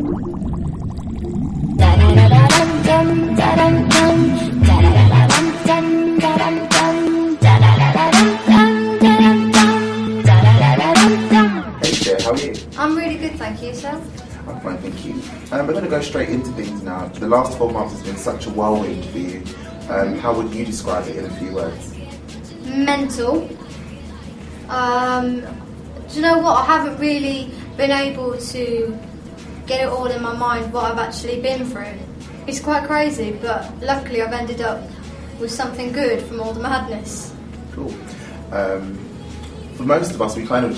How are you? I'm really good, thank you, sir. I'm fine, thank you. We're going to go straight into things now. The last 12 months has been such a whirlwind for you. How would you describe it in a few words? Mental. Do you know what? I haven't really been able to get it all in my mind what I've actually been through. It's quite crazy, but luckily I've ended up with something good from all the madness. Cool. For most of us, we kind of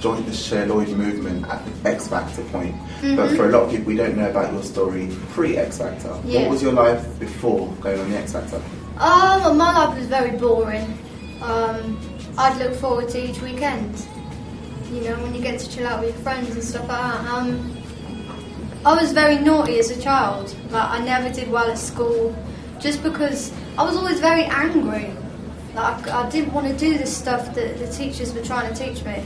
joined the Cher Lloyd movement at the X Factor point. But for a lot of people, we don't know about your story pre-X Factor. Yeah. What was your life before going on the X Factor? My life was very boring. I'd look forward to each weekend. You know, when you get to chill out with your friends and stuff like that. I was very naughty as a child. Like, I never did well at school, just because I was always very angry. Like, I didn't want to do the stuff that the teachers were trying to teach me.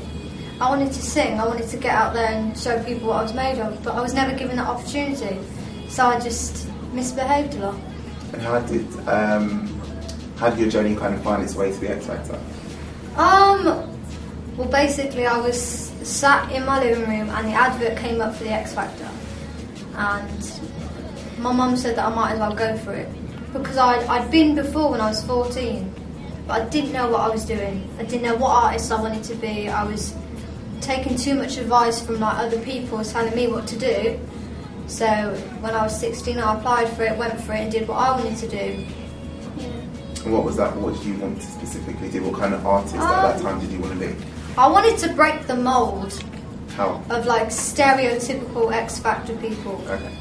I wanted to sing, I wanted to get out there and show people what I was made of, but I was never given that opportunity, so I just misbehaved a lot. And how did your journey kind of find its way to the X Factor? Well, basically I was sat in my living room and the advert came up for the X Factor, and my mum said that I might as well go for it, because I'd been before when I was 14, but I didn't know what I was doing. I didn't know what artist I wanted to be. I was taking too much advice from like other people telling me what to do. So when I was 16, I applied for it, went for it, and did what I wanted to do. Yeah. And what was that? What did you want to specifically do? What kind of artist at that time did you want to be? I wanted to break the mould. How? Of like stereotypical X Factor people. Okay.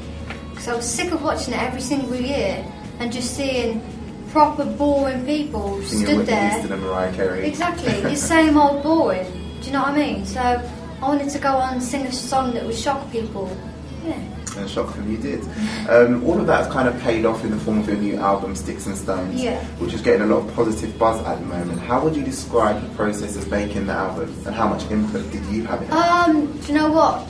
Because I was sick of watching it every single year and just seeing proper boring people stood there. Houston and Mariah Carey. Exactly, the same old boring. Do you know what I mean? So I wanted to go on and sing a song that would shock people. Yeah. And shock them, you did. All of that has kind of paid off in the form of your new album, Sticks and Stones, which is getting a lot of positive buzz at the moment. How would you describe the process of making the album, and how much input did you have in it? Do you know what?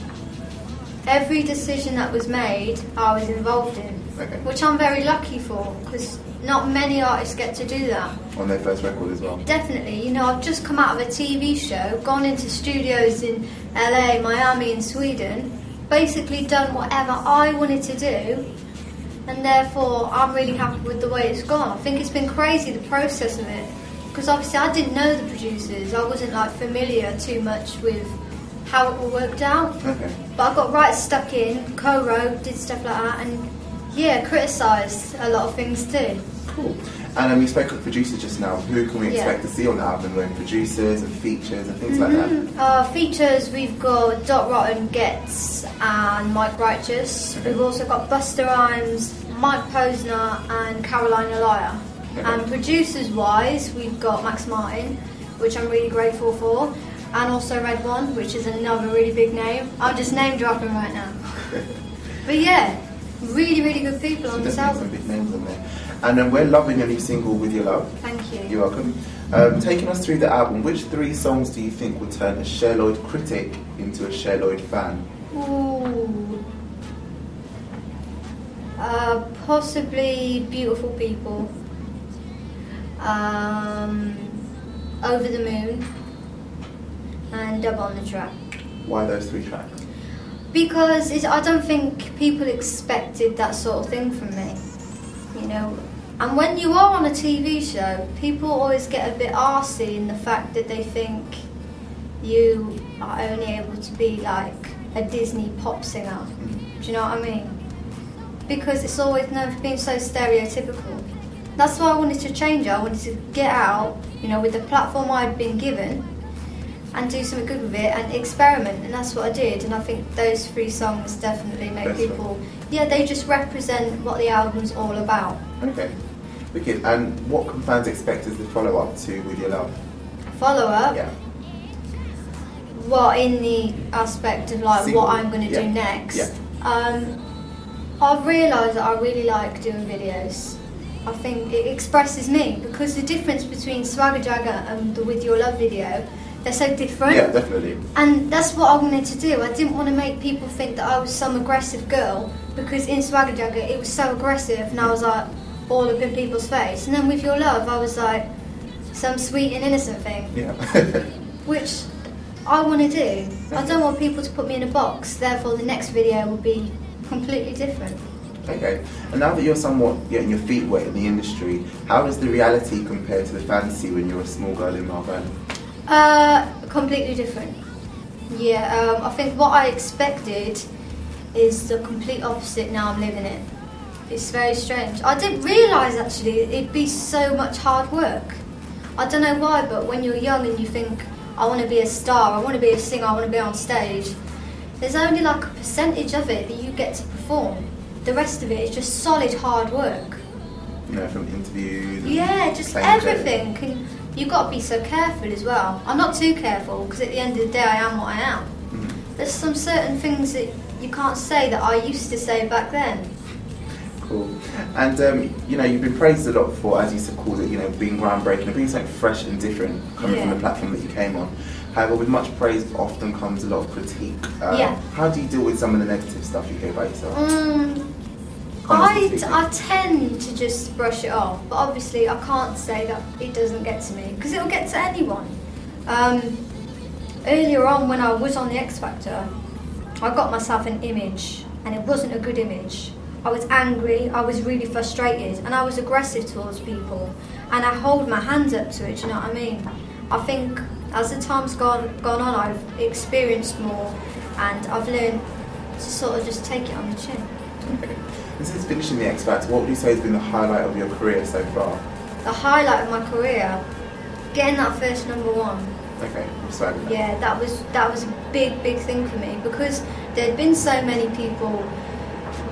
Every decision that was made, I was involved in, which I'm very lucky for, because not many artists get to do that. On their first record as well. Definitely. You know, I've just come out of a TV show, gone into studios in LA, Miami and Sweden, basically done whatever I wanted to do, and therefore I'm really happy with the way it's gone. I think it's been crazy, the process of it, because obviously I didn't know the producers. I wasn't like familiar too much with how it all worked out. Okay. But I got right stuck in, co-wrote, did stuff like that, and yeah, criticised a lot of things too. Cool. And you spoke of producers just now. Who can we expect to see on the album? Like producers and features and things like that? Features, we've got Dot Rotten, Getz and Mike Righteous. We've also got Busta Rhymes, Mike Posner and Caroline Elia. And producers wise, we've got Max Martin, which I'm really grateful for, and also Red One, which is another really big name. I'm just name dropping right now. But yeah, really, really good people on this album. Some big names on there. And then we're loving your new single, With Your Love. Thank you. You're welcome. Taking us through the album, which 3 songs do you think would turn a Cher Lloyd critic into a Cher Lloyd fan? Ooh. Possibly Beautiful People. Over the Moon. And Dub on the Track. Why those 3 tracks? Because I don't think people expected that sort of thing from me, you know. And when you are on a TV show, people always get a bit arsey in the fact that they think you are only able to be like a Disney pop singer. Do you know what I mean? Because it's always never been so stereotypical. That's why I wanted to change it. I wanted to get out, you know, with the platform I'd been given, and do something good with it and experiment, and that's what I did. And I think those 3 songs definitely make people, they just represent what the album's all about. Okay, wicked. And what can fans expect as the follow-up to With Your Love? Follow-up? Yeah. What, in the aspect of like Single. what I'm going to do next? Yeah. I've realised that I really like doing videos. I think it expresses me, because the difference between Swagger Jagger and the With Your Love video, They're so different. Yeah, definitely. And that's what I wanted to do. I didn't want to make people think that I was some aggressive girl, because in Swagger Jagger it was so aggressive and I was like all up in people's face. And then with Your Love I was like some sweet and innocent thing. Yeah. Which I want to do. I don't want people to put me in a box, therefore the next video will be completely different. Okay, and now that you're somewhat getting your feet wet in the industry, how does the reality compare to the fantasy when you're a small girl in Melbourne? Completely different. Yeah, I think what I expected is the complete opposite. Now I'm living it. It's very strange. I didn't realise actually it'd be so much hard work. I don't know why, but when you're young and you think, I want to be a star, I want to be a singer, I want to be on stage, there's only like a percentage of it that you get to perform. The rest of it is just solid hard work. You know, from interviews. Yeah, just everything. And you've got to be so careful as well. I'm not too careful because at the end of the day I am what I am. Mm-hmm. There's some certain things that you can't say that I used to say back then. Cool. And you know, you've been praised a lot for, as you called it, you know, being groundbreaking and being something fresh and different coming from the platform that you came on. However, with much praise often comes a lot of critique. How do you deal with some of the negative stuff you hear about yourself? I tend to just brush it off, but obviously I can't say that it doesn't get to me, because it'll get to anyone. Earlier on when I was on the X Factor, I got myself an image and it wasn't a good image. I was angry, I was really frustrated, and I was aggressive towards people, and I hold my hands up to it, do you know what I mean? I think as the time's gone on, I've experienced more and I've learned to sort of just take it on the chin. Okay. And since finishing the X Factor, what would you say has been the highlight of your career so far? The highlight of my career? Getting that first #1. Okay, I'm sorry. Yeah, that was a big thing for me, because there'd been so many people,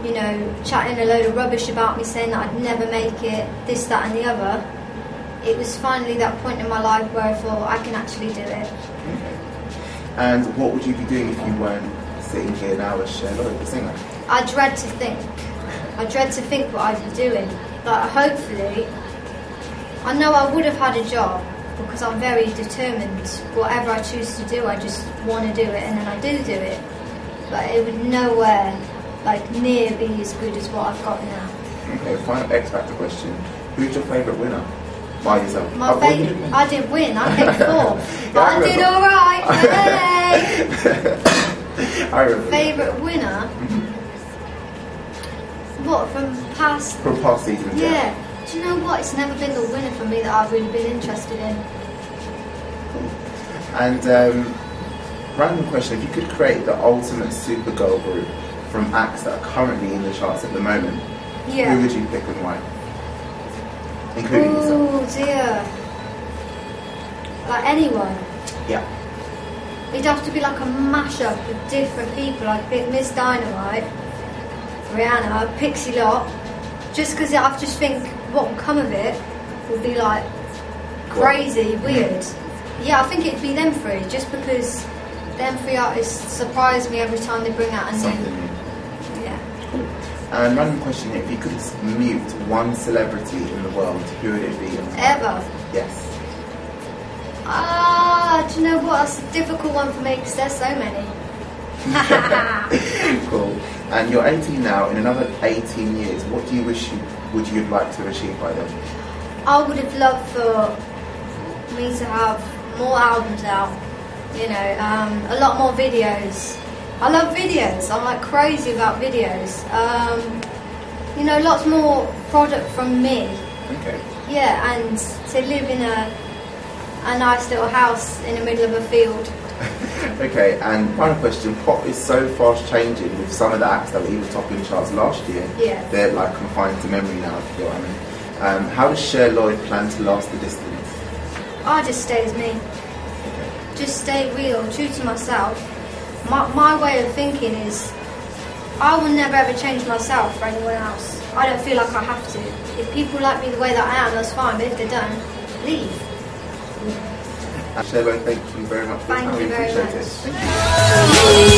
you know, chatting a load of rubbish about me, saying that I'd never make it, this, that and the other. It was finally that point in my life where I thought I can actually do it. Okay. And what would you be doing if you weren't sitting here now as Cher Lloyd, the singer? I dread to think. I dread to think what I'd be doing. But hopefully, I know I would have had a job, because I'm very determined. Whatever I choose to do, I just want to do it, and then I do it. But it would nowhere, like, near be as good as what I've got now. Okay, final X Factor question. Who's your favourite winner? By yourself. My favourite. I didn't win. I came 4th. But I did all right. Yay! I remember. Favourite winner? What, from past? From past seasons. Yeah. Do you know what? It's never been the winner for me that I've really been interested in. And random question: if you could create the ultimate Supergirl group from acts that are currently in the charts at the moment, who would you pick and why? Including yourself. Oh dear. Like anyone? Yeah. It'd have to be like a mashup of different people. I'd pick Miss Dynamite, Rihanna, Pixie Lott, just because I just think what will come of it will be like crazy, weird. Yeah, I think it'd be them 3, just because them 3 artists surprise me every time they bring out a new. Yeah. Cool. And random question here, if you could mute one celebrity in the world, who would it be? Ever? Yes. Do you know what? That's a difficult one for me because there's so many. Cool. And you're 18 now. In another 18 years, what do you wish would you have liked to achieve by then? I would have loved for me to have more albums out. You know, a lot more videos. I love videos. I'm like crazy about videos. You know, lots more product from me. Okay. Yeah, and to live in a nice little house in the middle of a field. Okay, and final question, pop is so fast changing with some of the acts that were even topping charts last year. Yeah. They're like confined to memory now, if you know what I mean. How does Cher Lloyd plan to last the distance? I just stay as me. Okay. Just stay real, true to myself. My way of thinking is, I will never ever change myself for anyone else. I don't feel like I have to. If people like me the way that I am, that's fine, but if they don't, leave. Cher Lloyd, thank you very much for your time. Thank you very much. Thank you.